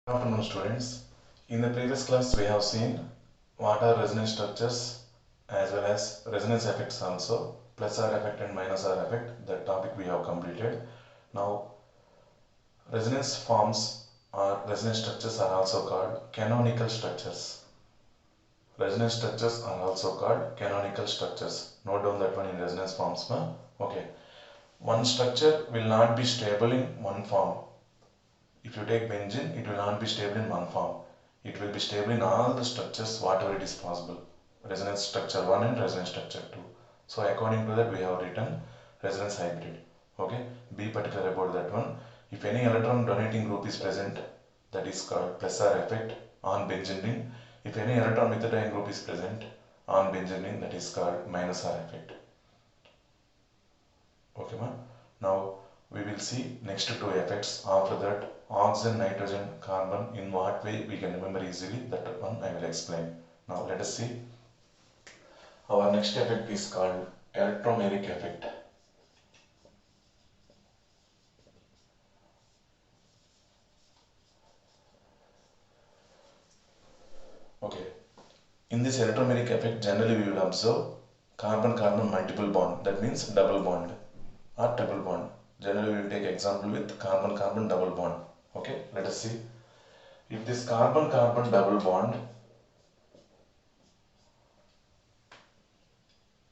Good afternoon, students. In the previous class, we have seen what are resonance structures as well as resonance effects also, plus R effect and minus R effect. That topic we have completed. Now, resonance forms or resonance structures are also called canonical structures. Resonance structures are also called canonical structures. Note down that one in resonance forms. Okay. One structure will not be stable in one form. If you take benzene, it will not be stable in one form. It will be stable in all the structures, whatever it is possible. Resonance structure 1 and resonance structure 2. So according to that, we have written resonance hybrid. Okay, be particular about that one. If any electron donating group is present, that is called plus R effect on benzene ring. If any electron withdrawing group is present on benzene ring, that is called minus R effect. Okay, ma? Now we will see next two effects. After that, oxygen, nitrogen, carbon, in what way we can remember easily, that one I will explain. Now let us see. Our next effect is called electromeric effect. Okay. In this electromeric effect, generally we will observe carbon-carbon multiple bond. That means double bond or triple bond. Generally we will take example with carbon-carbon double bond. Okay, let us see. If this carbon-carbon double bond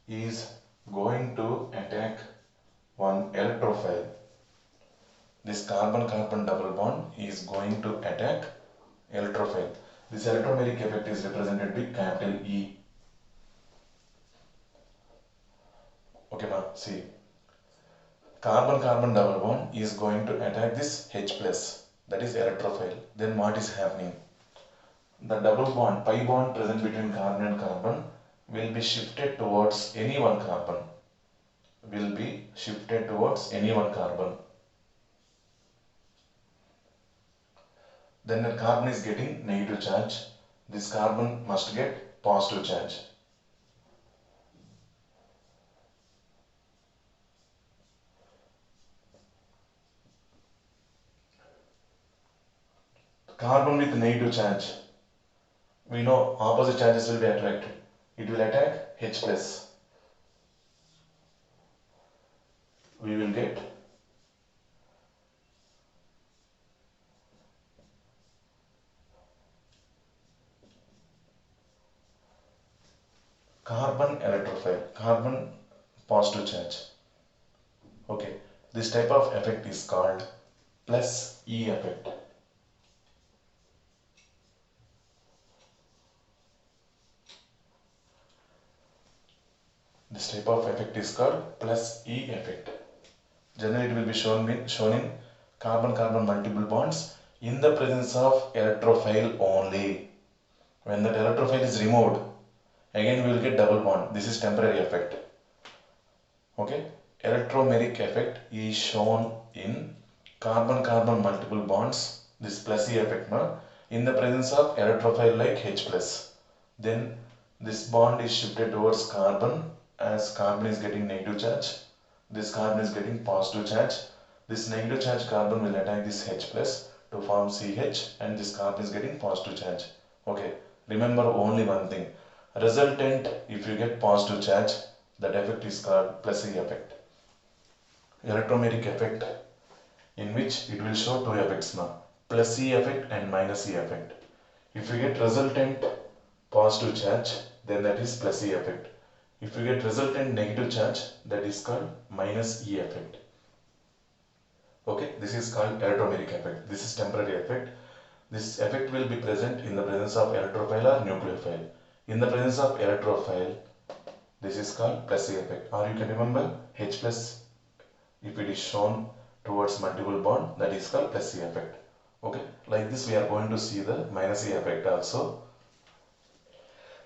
is going to attack one electrophile, this carbon-carbon double bond is going to attack electrophile. This electromeric effect is represented by capital E. Okay, now see. Carbon-carbon double bond is going to attack this H plus, that is electrophile. Then what is happening? The double bond, pi bond present between carbon and carbon will be shifted towards any one carbon. Will be shifted towards any one carbon. Then the carbon is getting negative charge. This carbon must get positive charge. Carbon with negative charge, we know opposite charges will be attracted. It will attack H plus. We will get carbon electrophile, carbon positive charge. Okay, this type of effect is called plus E effect. This type of effect is called plus E effect. Generally, it will be shown in carbon-carbon multiple bonds in the presence of electrophile only. When that electrophile is removed, again we will get double bond. This is temporary effect. Okay, electromeric effect is shown in carbon-carbon multiple bonds. This plus E effect, in the presence of electrophile like H plus. Then this bond is shifted towards carbon as carbon is getting negative charge. This carbon is getting positive charge. This negative charge carbon will attack this H plus to form CH, and this carbon is getting positive charge. Okay, remember only one thing. Resultant, if you get positive charge, that effect is called plus E effect. Electromeric effect, in which it will show two effects now, plus E effect and minus E effect. If you get resultant positive charge, then that is plus E effect. If you get resultant negative charge, that is called minus E effect. Okay, this is called electromeric effect. This is temporary effect. This effect will be present in the presence of electrophile or nucleophile. In the presence of electrophile, this is called plus E effect. Or you can remember H plus, if it is shown towards multiple bond, that is called plus E effect. Okay, like this we are going to see the minus E effect also.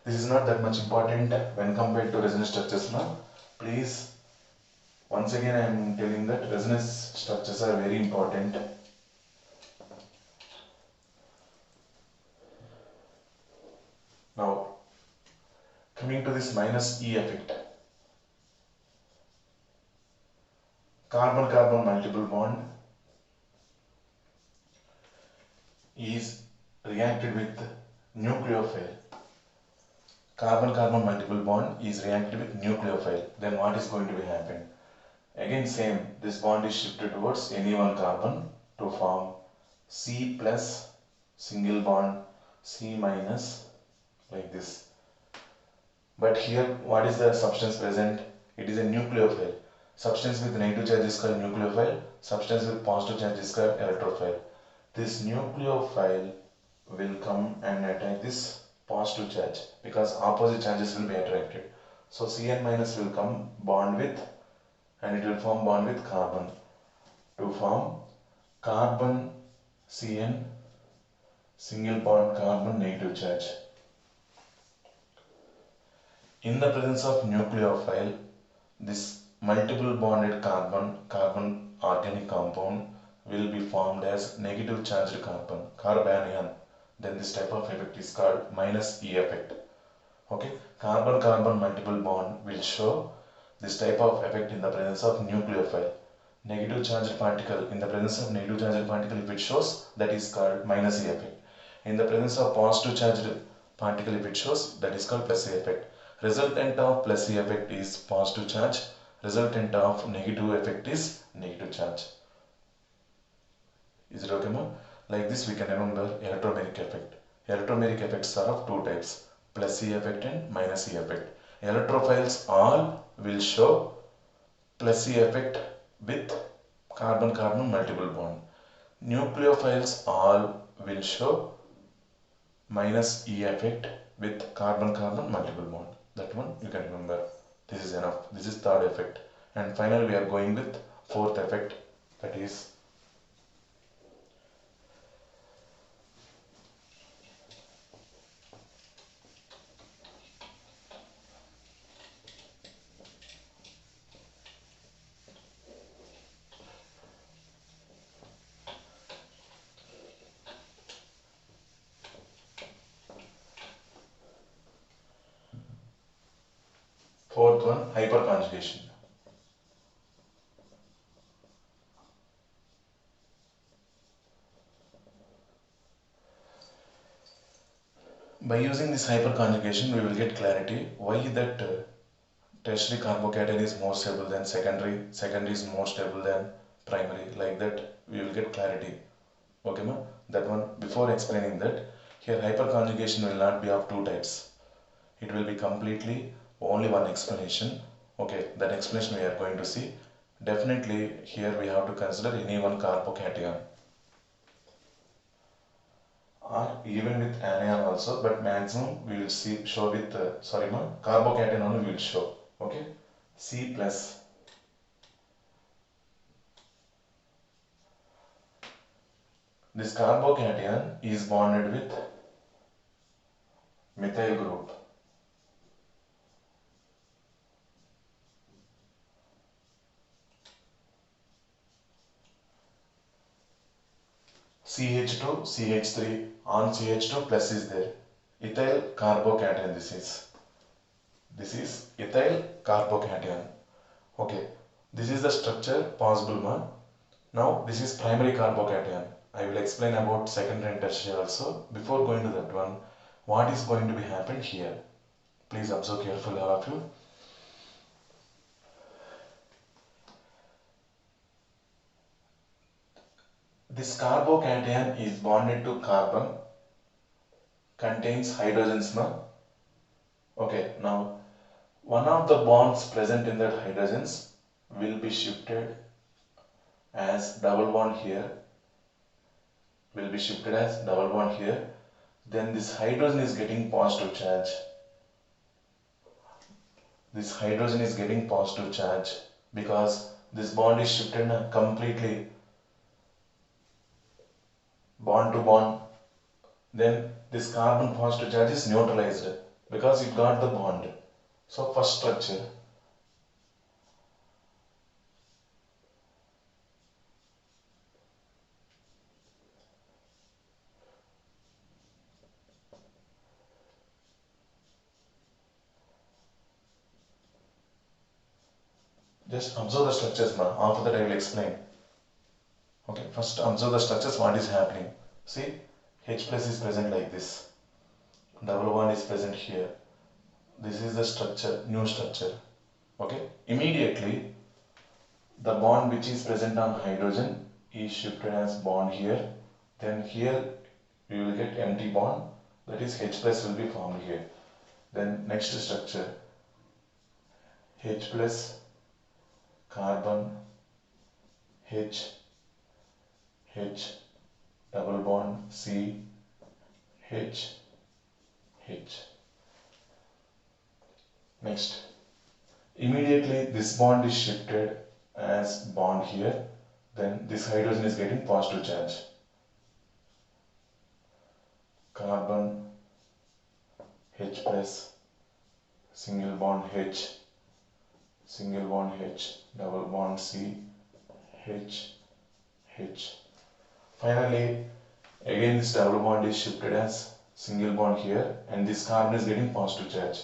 This is not that much important when compared to resonance structures now. Please, once again I am telling that resonance structures are very important. Now, coming to this minus E effect. Carbon-carbon multiple bond. is reacted with nucleophile. Carbon-carbon multiple bond is reacted with nucleophile. Then what is going to be happen? Again same, this bond is shifted towards any one carbon to form C plus single bond C minus like this. But here what is the substance present? It is a nucleophile. Substance with negative charge is called nucleophile. Substance with positive charge is called electrophile. This nucleophile will come and attack this positive charge because opposite charges will be attracted. So Cn minus will come bond with and it will form bond with carbon to form carbon Cn single bond carbon negative charge. In the presence of nucleophile, this multiple bonded carbon organic compound will be formed as negative charged carbanion. Then this type of effect is called minus E effect. Okay, carbon multiple bond will show this type of effect in the presence of nucleophile. Negative charged particle, in the presence of negative charged particle, if it shows, that is called minus E effect. In the presence of positive charged particle, if it shows, that is called plus E effect. Resultant of plus E effect is positive charge. Resultant of negative effect is negative charge. Is it okay, ma'am? Like this we can remember electromeric effect. Electromeric effects are of two types, plus E effect and minus E effect. Electrophiles all will show plus E effect with carbon-carbon multiple bond. Nucleophiles all will show minus E effect with carbon-carbon multiple bond. That one you can remember. This is enough. This is third effect. And finally we are going with fourth effect, that is fourth one, hyperconjugation. By using this hyperconjugation, we will get clarity why that tertiary carbocation is more stable than secondary is more stable than primary. Like that, we will get clarity. Okay, ma? That one, before explaining that, here hyperconjugation will not be of two types. It will be completely only one explanation. Okay, that explanation we are going to see. Definitely here we have to consider any one carbocation or even with anion also, but maximum we will see show with carbocation only we will show. Okay, C plus this carbocation is bonded with methyl group. CH2, CH3 on CH2 plus is there. Ethyl carbocation this is ethyl carbocation. Okay, this is the structure possible one. Now this is primary carbocation. I will explain about secondary and tertiary also. Before going to that one, what is going to be happen here? Please observe carefully all of you. This carbocation is bonded to carbon, contains hydrogens now. Okay, now one of the bonds present in that hydrogens will be shifted as double bond here. Then this hydrogen is getting positive charge. Because this bond is shifted completely bond to bond. Then this carbon positive charge is neutralized because it got the bond. So first structure. Just observe the structures now. After that I will explain. Okay, first observe the structures, what is happening. See, H plus is present like this. Double bond is present here. This is the structure, new structure. Okay. Immediately, the bond which is present on hydrogen is shifted as bond here. Then here we will get empty bond, that is H plus will be formed here. Then next structure, H plus carbon H double bond C H. Next, immediately this bond is shifted as bond here. Then this hydrogen is getting positive charge. Carbon H plus single bond H double bond C H. Finally, again this double bond is shifted as single bond here, and this carbon is getting positive charge.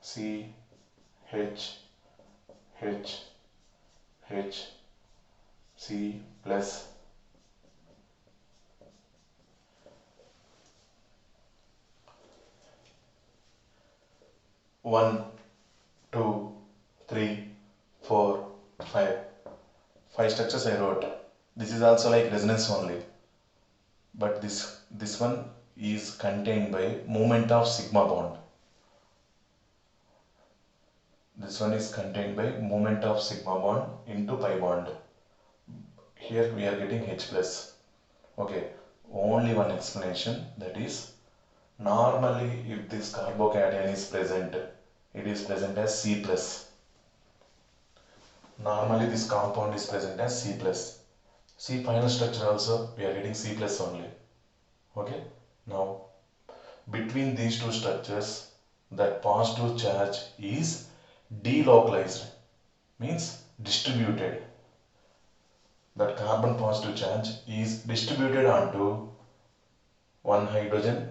C H C plus. One, two, three, four, five. Five structures I wrote. This is also like resonance only, but this one is contained by moment of sigma bond. This one is contained by moment of sigma bond into pi bond. Here we are getting H plus. Okay, only one explanation, that is, normally if this carbocation is present, it is present as C plus. Normally this compound is present as C plus. See, final structure also we are getting C plus only. Okay, now between these two structures, that positive charge is delocalized, means distributed. That carbon positive charge is distributed onto one hydrogen,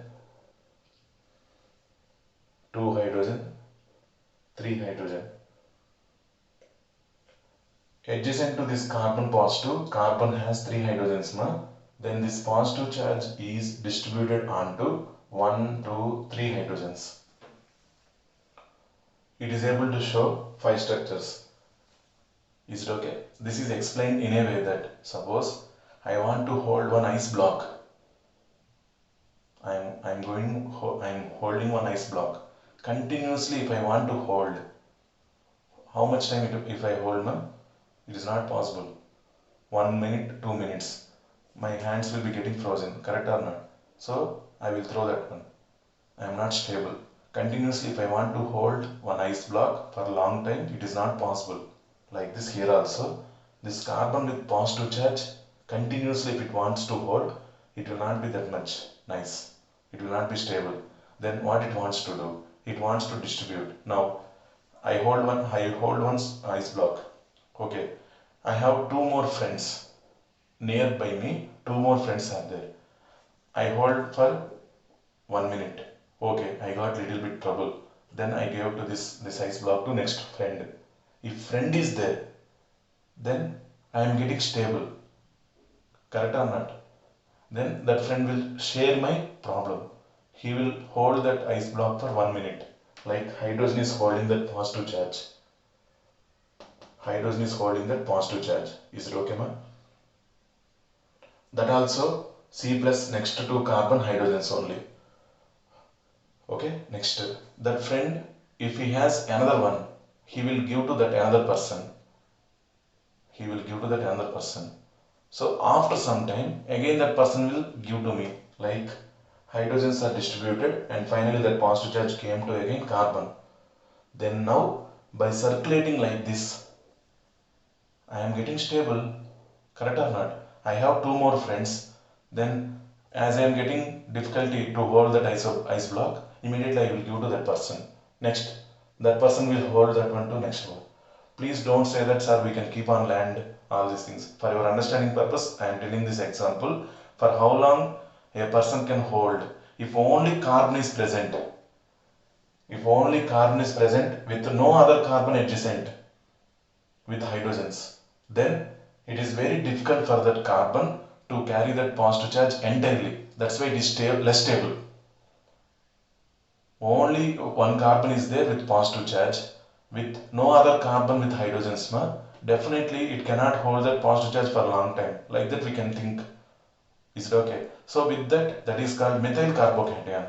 two hydrogen, three hydrogen. Adjacent to this carbon positive, carbon has three hydrogens now. Then this positive charge is distributed onto 1, 2, 3 hydrogens. It is able to show 5 structures. Is it okay? This is explained in a way that, suppose I want to hold one ice block. I'm holding one ice block. Continuously if I want to hold, how much time if I hold now? It is not possible. 1 minute, 2 minutes. My hands will be getting frozen, correct or not? So I will throw that one. I am not stable. Continuously if I want to hold one ice block for a long time, it is not possible. Like this here also, this carbon with positive charge, continuously if it wants to hold, it will not be that much nice. It will not be stable. Then what it wants to do? It wants to distribute. Now I hold one ice block. Okay, I have two more friends nearby me. Two more friends are there. I hold for 1 minute. Okay, I got little bit trouble. Then I gave to this ice block to next friend. If friend is there, then I am getting stable. Correct or not? Then that friend will share my problem. He will hold that ice block for 1 minute. Like hydrogen is holding that positive charge. Hydrogen is holding that positive charge. Is it okay, ma? That also C plus next to carbon hydrogens only. Okay, next. That friend, if he has another one, he will give to that another person. So after some time, again that person will give to me. Like hydrogens are distributed and finally that positive charge came to again carbon. Then now by circulating like this, I am getting stable, correct or not? I have two more friends. Then as I am getting difficulty to hold that ice block, immediately I will give to that person. Next, that person will hold that one to next one. Please don't say that, sir, we can keep on land, all these things. For your understanding purpose, I am telling this example. For how long a person can hold? If only carbon is present. If only carbon is present with no other carbon adjacent with hydrogens, then it is very difficult for that carbon to carry that positive charge entirely. That's why it is less stable. Only one carbon is there with positive charge, with no other carbon with hydrogens. Definitely it cannot hold that positive charge for a long time. Like that we can think. Is it okay? So with that, that is called methyl carbocation.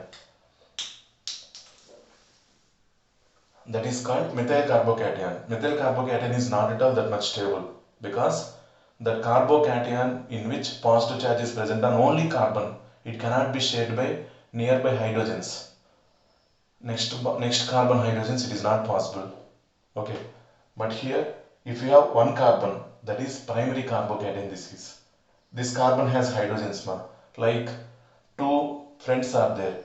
That is called methyl carbocation. Methyl carbocation is not at all that much stable because the carbocation in which positive charge is present on only carbon, it cannot be shared by nearby hydrogens. Next carbon hydrogens, it is not possible. Okay, but here if you have one carbon, that is primary carbocation. This carbon has hydrogens, like two friends are there.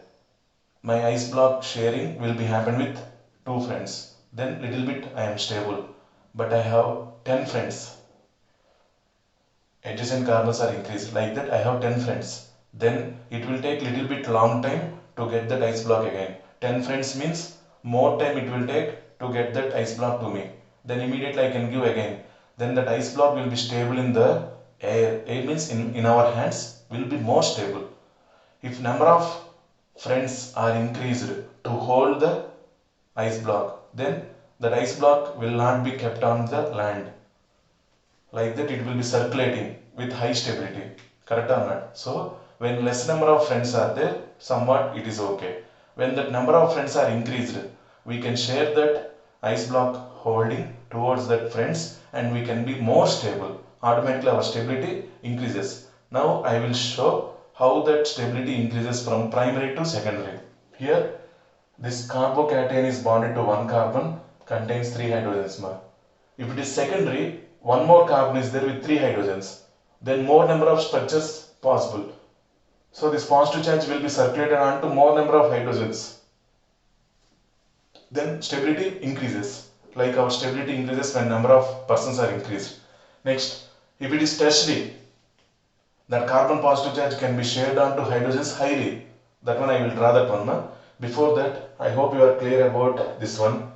My ice block sharing will be happen with two friends. Then little bit I am stable, but I have 10 friends. Adjacent carbons are increased. Like that I have 10 friends. Then it will take little bit long time to get that ice block again. 10 friends means more time it will take to get that ice block to me. Then immediately I can give again. Then that ice block will be stable in the air. Air means in our hands will be more stable. If number of friends are increased to hold the ice block, then that ice block will not be kept on the land. Like that it will be circulating with high stability. Correct or not? So when less number of friends are there, somewhat it is okay. When that number of friends are increased, we can share that ice block holding towards that friends and we can be more stable. Automatically our stability increases. Now I will show how that stability increases from primary to secondary. Here this carbocation is bonded to one carbon, contains 3 hydrogens. If it is secondary, one more carbon is there with 3 hydrogens. Then more number of structures possible. So this positive charge will be circulated onto more number of hydrogens. Then stability increases. Like our stability increases when number of persons are increased. Next, if it is tertiary, that carbon positive charge can be shared onto hydrogens highly. That one I will draw that one. Before that, I hope you are clear about this one.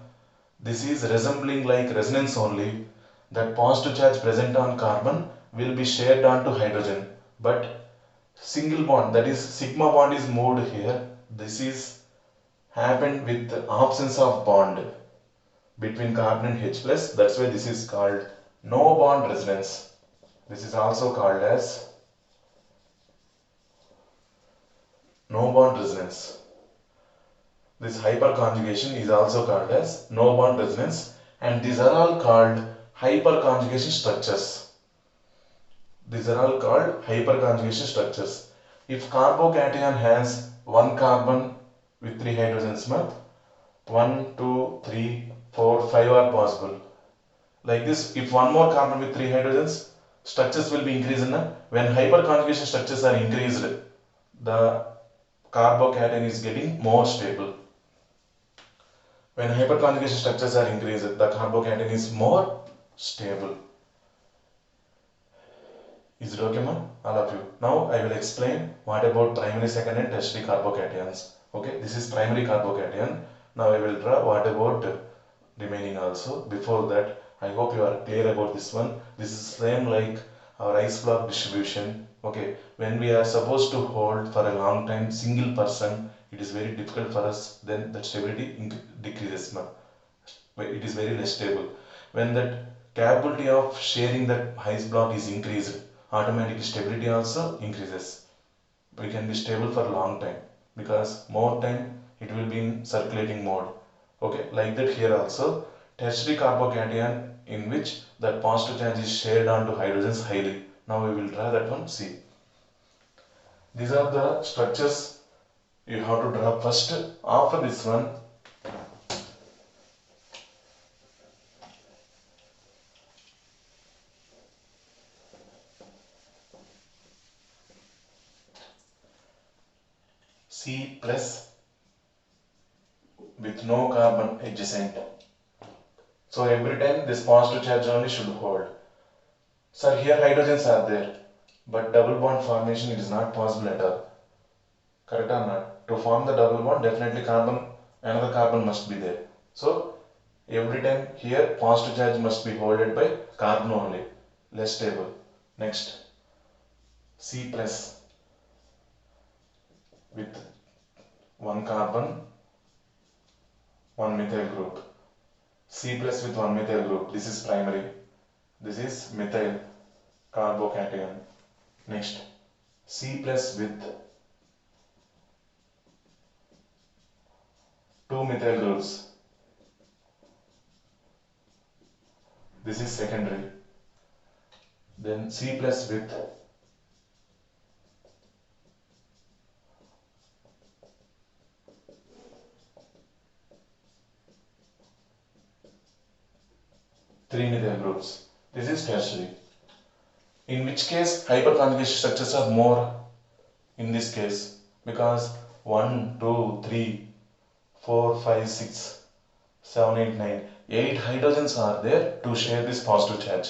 This is resembling like resonance only. That positive charge present on carbon will be shared onto hydrogen. But single bond, that is sigma bond, is moved here. This is happened with the absence of bond between carbon and H plus. That's why this is called no bond resonance. This is also called as no bond resonance. This hyperconjugation is also called as no bond resonance, and these are all called hyperconjugation structures. These are all called hyperconjugation structures. If carbocation has one carbon with 3 hydrogens, 1, 2, 3, 4, 5 are possible. Like this, if one more carbon with 3 hydrogens, structures will be increased. When hyperconjugation structures are increased, the carbocation is getting more stable. When hyperconjugation structures are increased, the carbocation is more stable. Is it okay, man? All of you. Now I will explain what about primary, secondary and tertiary carbocations. Okay, this is primary carbocation. Now I will draw what about remaining also. Before that, I hope you are clear about this one. This is same like our ice block distribution. Okay, when we are supposed to hold for a long time single person, it is very difficult for us. Then the stability decreases. It is very less stable. When that capability of sharing that ice block is increased, automatically stability also increases. We can be stable for a long time because more time it will be in circulating mode. Okay, like that here also tertiary carbocation in which that positive charge is shared onto hydrogens highly. Now we will draw that one. See, these are the structures you have to draw first. After this one, C plus with no carbon adjacent. So every time this positive charge only should hold. Sir, here hydrogens are there, but double bond formation is not possible at all. Correct or not? To form the double bond, definitely another carbon must be there. So every time here positive charge must be holded by carbon only, less stable. Next, C plus with one carbon, one methyl group. C plus with one methyl group. This is primary. This is methyl carbocation. Next, C plus with two methyl groups. This is secondary. Then C plus with three methyl groups. This is tertiary. In which case hyperconjugation structures are more in this case, because 1, 2, 3, 4, 5, 6, 7, 8, 9, 8 hydrogens are there to share this positive charge.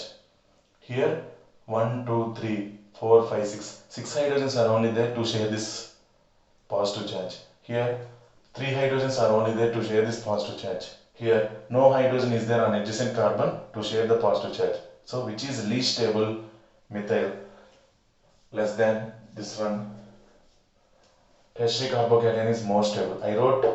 Here 1, 2, 3, 4, 5, 6, 6 hydrogens are only there to share this positive charge. Here 3 hydrogens are only there to share this positive charge. Here no hydrogen is there on adjacent carbon to share the positive charge. So which is least stable? Methyl. Less than this one. Tertiary carbocation is more stable. I wrote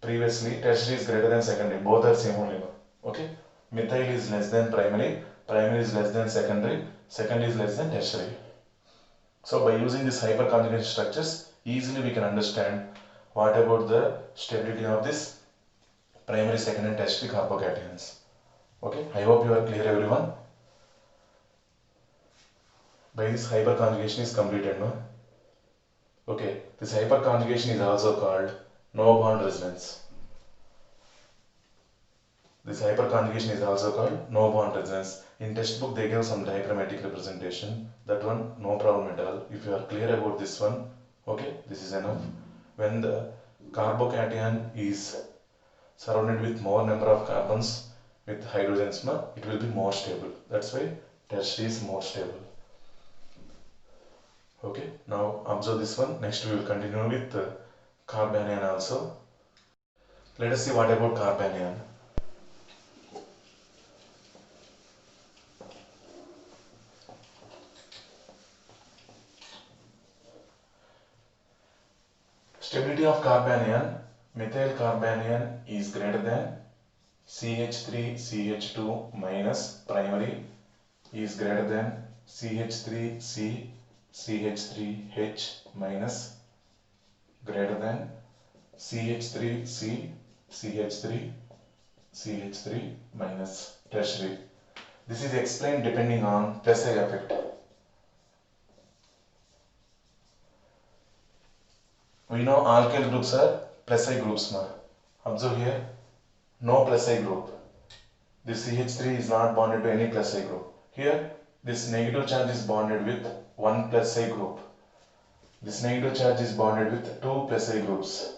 previously tertiary is greater than secondary. Both are same only. Okay. Methyl is less than primary. Primary is less than secondary. Secondary is less than tertiary. So by using these hyperconjugation structures, easily we can understand what about the stability of this primary, secondary and tertiary carbocations. Okay. I hope you are clear, everyone. By this hyperconjugation is completed, no? Okay, this hyperconjugation is also called no bond resonance. This hyperconjugation is also called no bond resonance. In textbook they give some diagrammatic representation. That one no problem at all. If you are clear about this one, okay, this is enough. When the carbocation is surrounded with more number of carbons with hydrogens, it will be more stable. That's why tertiary is more stable. Okay, now observe this one. Next we will continue with carbanion also. Let us see what about carbanion. Stability of carbanion. Methyl carbanion is greater than CH3CH2 minus primary is greater than CH3C CH3H minus greater than CH3C CH3 CH3 minus tertiary. This is explained depending on Plessey effect. We know alkyl groups are Plessey groups. Observe here, no Plessey group. This CH3 is not bonded to any Plessey group. Here, this negative charge is bonded with one Plessey group. This negative charge is bonded with two Plessey groups.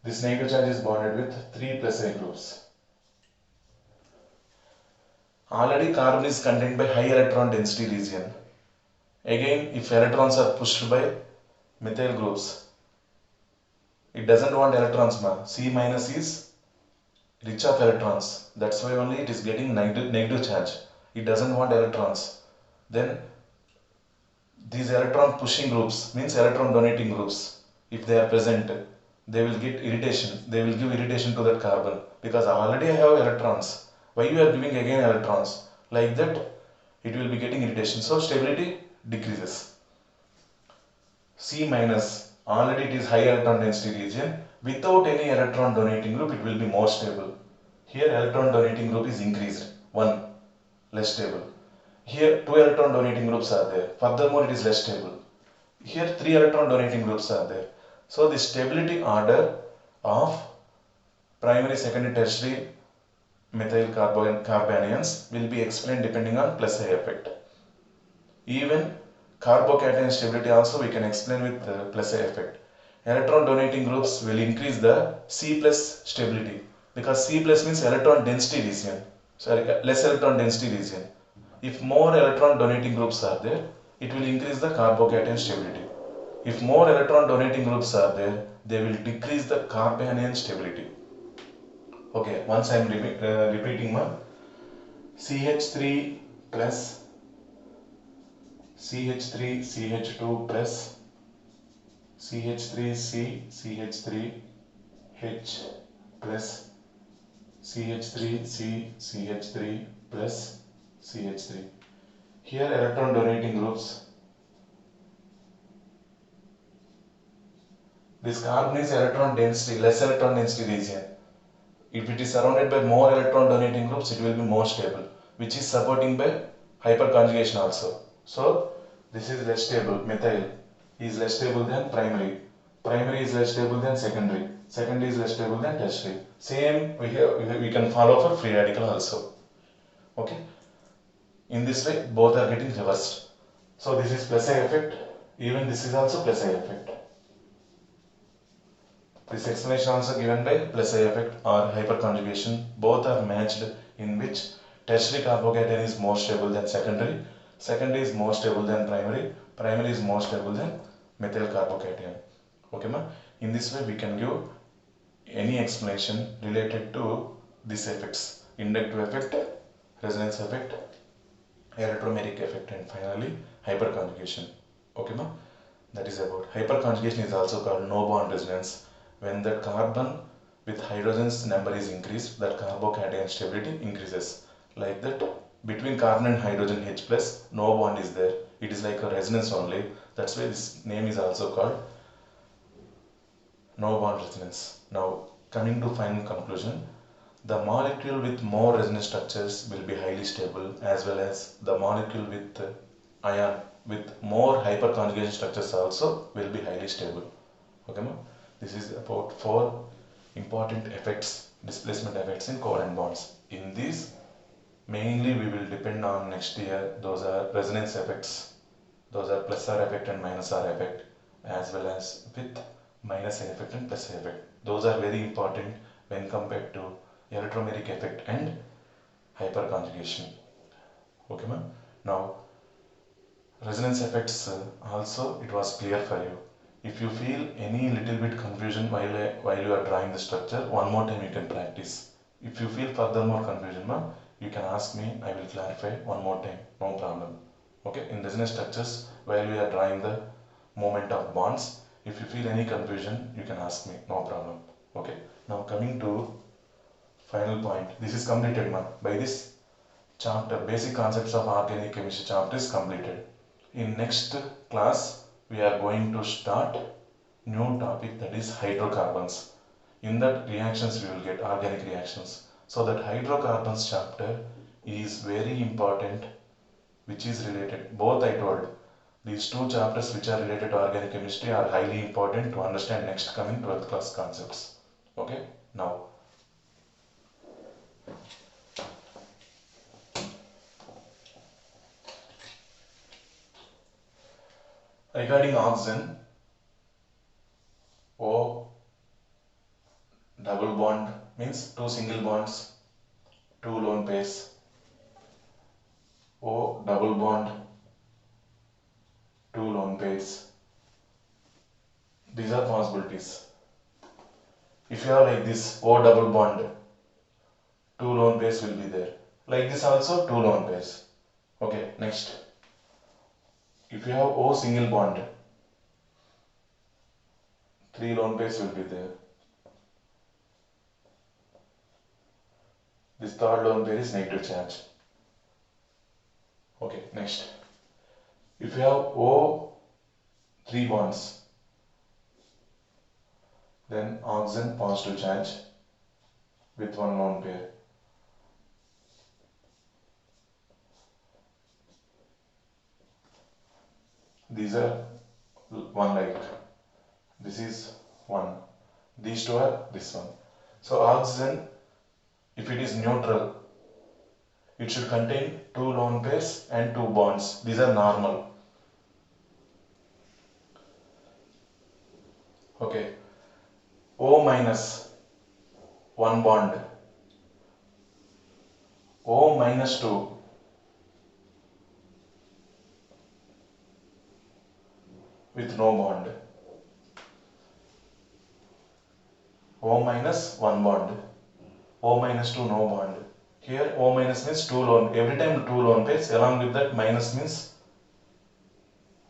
This negative charge is bonded with three Plessey groups. Already carbon is contained by high electron density region. Again, if electrons are pushed by methyl groups, it doesn't want electrons. C minus is rich of electrons. That's why only it is getting negative charge. It doesn't want electrons. Then these electron pushing groups means electron donating groups. If they are present, they will get irritation. They will give irritation to that carbon because already I have electrons. Why you are giving again electrons? Like that, it will be getting irritation. So stability decreases. C minus, already it is high electron density region. Without any electron donating group, it will be more stable. Here electron donating group is increased. 1 less stable. Here 2 electron donating groups are there. Furthermore, it is less stable. Here 3 electron donating groups are there. So the stability order of primary, secondary, tertiary methyl carbanions will be explained depending on Plessey effect. Even carbocation stability also we can explain with Plessey effect. Electron donating groups will increase the C plus stability because C plus means electron density region. Sorry, less electron density region. If more electron donating groups are there, it will increase the carbocation stability. If more electron donating groups are there, they will decrease the carbanion stability. Okay, once I am repeating CH3 plus CH3 CH2 plus CH3C CH3H plus CH3C CH3 plus CH3. Here electron donating groups. This carbon is electron density, less electron density region. If it is surrounded by more electron donating groups, it will be more stable, which is supporting by hyperconjugation also. So this is less stable. Methyl is less stable than primary. Primary is less stable than secondary. Secondary is less stable than tertiary. Same we can follow for free radical also. Okay. In this way, both are getting reversed. So this is plus I effect. Even this is also plus I effect. This explanation also given by plus I effect or hyperconjugation. Both are matched, in which tertiary carbocation is more stable than secondary. Secondary is more stable than primary. Primary is more stable than methyl carbocation. Okay, ma? In this way, we can give any explanation related to these effects: inductive effect, resonance effect, electromeric effect, and finally hyperconjugation. Okay, ma? That is about hyperconjugation. Is also called no bond resonance. When the carbon with hydrogen's number is increased, that carbocation stability increases. Like that, between carbon and hydrogen H plus, no bond is there. It is like a resonance only. That's why this name is also called no bond resonance. Now, coming to final conclusion, the molecule with more resonance structures will be highly stable, as well as the molecule with ion with more hyperconjugation structures also will be highly stable. Okay, ma? This is about 4 important effects, displacement effects in covalent bonds. In these, mainly we will depend on next year. Those are resonance effects. Those are plus R effect and minus R effect, as well as with minus N effect and plus A effect. Those are very important when compared to electromeric effect and hyperconjugation. Okay, ma'am. Now, resonance effects also it was clear for you. If you feel any little bit confusion while you are drawing the structure, one more time you can practice. If you feel further more confusion, ma'am, you can ask me. I will clarify one more time. No problem. Okay. In resonance structures, while we are drawing the moment of bonds, if you feel any confusion, you can ask me. No problem. Okay. Now coming to final point. This is completed, ma'am. By this chapter, basic concepts of organic chemistry chapter is completed. In next class, we are going to start new topic, that is hydrocarbons. In that reactions we will get organic reactions. So that hydrocarbons chapter is very important, which is related. Both I told, these two chapters which are related to organic chemistry are highly important to understand next coming 12th class concepts. Okay. Now, regarding oxygen, O double bond means 2 single bonds, 2 lone pairs. O double bond, 2 lone pairs. These are possibilities. If you have like this O double bond, 2 lone pairs will be there. Like this also 2 lone pairs. Okay, next. If you have O single bond, 3 lone pairs will be there. This third lone pair is negative charge. Okay, next. If you have O 3 bonds, then oxygen positive charge with 1 lone pair. These are one like. This is one. These two are this one. So oxygen, if it is neutral, it should contain 2 lone pairs and 2 bonds. These are normal. Okay. O minus 1 bond. O minus 2. With no bond. O minus 1 bond. O minus 2 no bond. Here O minus means 2 lone. Every time 2 lone pairs. Along with that minus means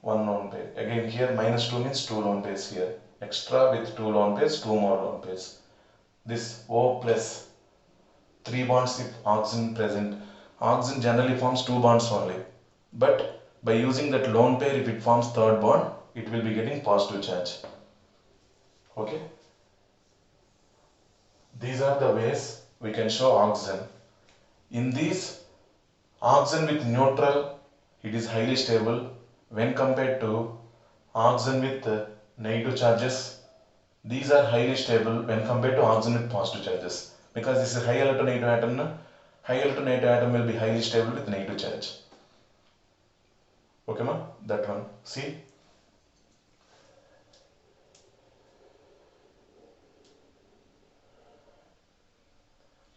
one lone pair. Again here -2 means 2 lone pairs here. Extra with 2 lone pairs, 2 more lone pairs. This O plus 3 bonds if oxygen present. Oxygen generally forms 2 bonds only. But by using that lone pair, if it forms third bond, it will be getting positive charge. Okay. These are the ways we can show oxygen. In these, oxygen with neutral, it is highly stable when compared to oxygen with negative charges. These are highly stable when compared to oxygen with positive charges. Because this is high electronegative atom, high electronegative atom will be highly stable with negative charge. Okay, ma? That one. See?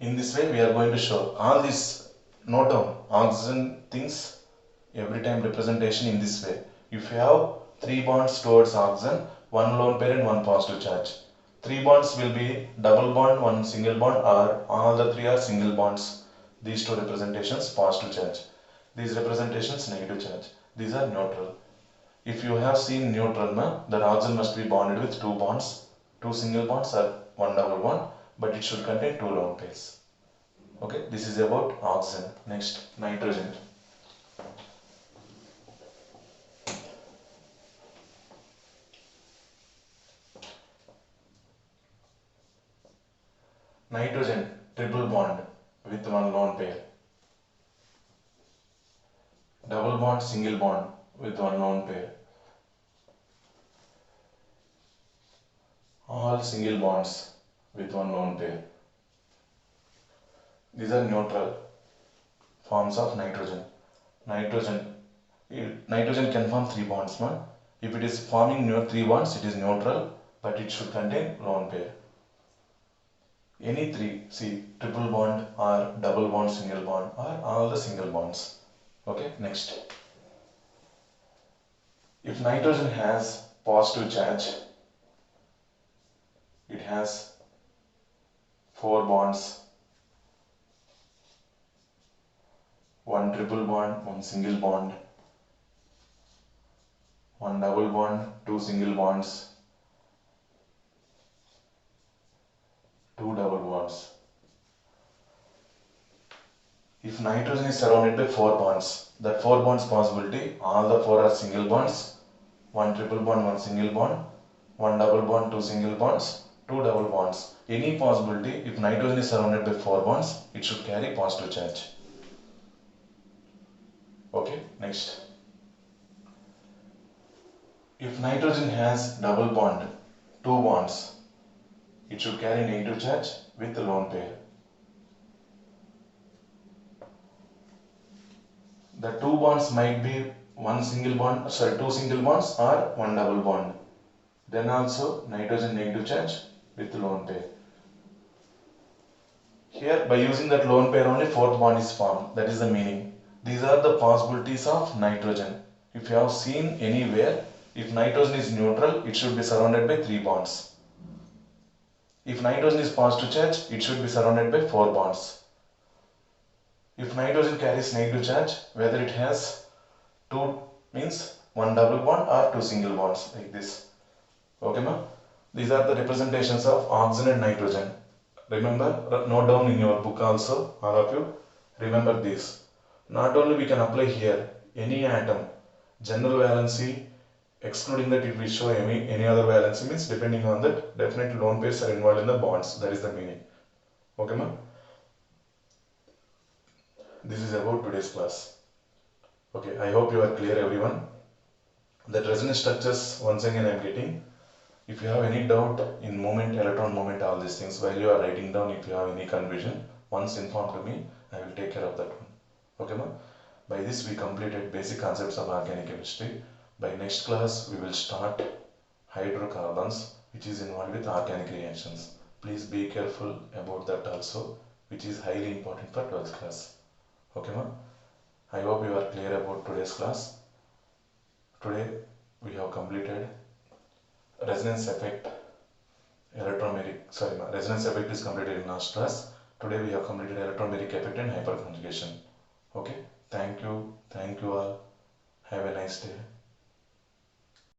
In this way, we are going to show all these. Note down oxygen things every time representation in this way. If you have 3 bonds towards oxygen, 1 lone pair and 1 positive charge. 3 bonds will be double bond, 1 single bond, or all the 3 are single bonds. These 2 representations positive charge. These representations negative charge. These are neutral. If you have seen neutral, then oxygen must be bonded with 2 bonds, 2 single bonds or 1 double bond, but it should contain 2 lone pairs. Okay, this is about oxygen. Next, nitrogen. Nitrogen, triple bond with 1 lone pair. Double bond, single bond with 1 lone pair. All single bonds with 1 lone pair. These are neutral forms of nitrogen. Nitrogen can form 3 bonds. If it is forming 3 bonds, it is neutral, but it should contain lone pair. Any 3, see, triple bond or double bond, single bond, or all the single bonds. Okay, next. If nitrogen has positive charge, it has 4 bonds, 1 triple bond, 1 single bond, 1 double bond, 2 single bonds, 2 double bonds. If nitrogen is surrounded by 4 bonds, that 4 bonds possibility, all the 4 are single bonds, 1 triple bond, 1 single bond, 1 double bond, 2 single bonds, 2 double bonds. Any possibility, if nitrogen is surrounded by 4 bonds, it should carry positive charge. Okay, next. If nitrogen has double bond, 2 bonds, it should carry negative charge with the lone pair. The 2 bonds might be 2 single bonds or 1 double bond. Then also nitrogen negative charge with lone pair. Here by using that lone pair only 4th bond is formed. That is the meaning. These are the possibilities of nitrogen. If you have seen anywhere, if nitrogen is neutral, it should be surrounded by 3 bonds. If nitrogen is positive charge, it should be surrounded by 4 bonds. If nitrogen carries negative charge, whether it has 2 means 1 double bond or 2 single bonds like this. Okay, ma? These are the representations of oxygen and nitrogen. Remember, note down in your book also, all of you. Remember this. Not only we can apply here, any atom, general valency, excluding that if we show any other valency means depending on that, definitely lone pairs are involved in the bonds. That is the meaning. Okay, ma? This is about today's class. Okay, I hope you are clear, everyone. That resonance structures, once again I am getting. If you have any doubt in movement, electron movement, all these things, while you are writing down, if you have any confusion, once inform to me, I will take care of that one. Okay, ma? By this we completed basic concepts of organic chemistry. By next class, we will start hydrocarbons, which is involved with organic reactions. Please be careful about that also, which is highly important for 12th class. Okay, ma? I hope you are clear about today's class. Today we have completed resonance effect, resonance effect is completed in last class. Today we have completed electromeric effect and hyperconjugation. Okay, thank you all. Have a nice day.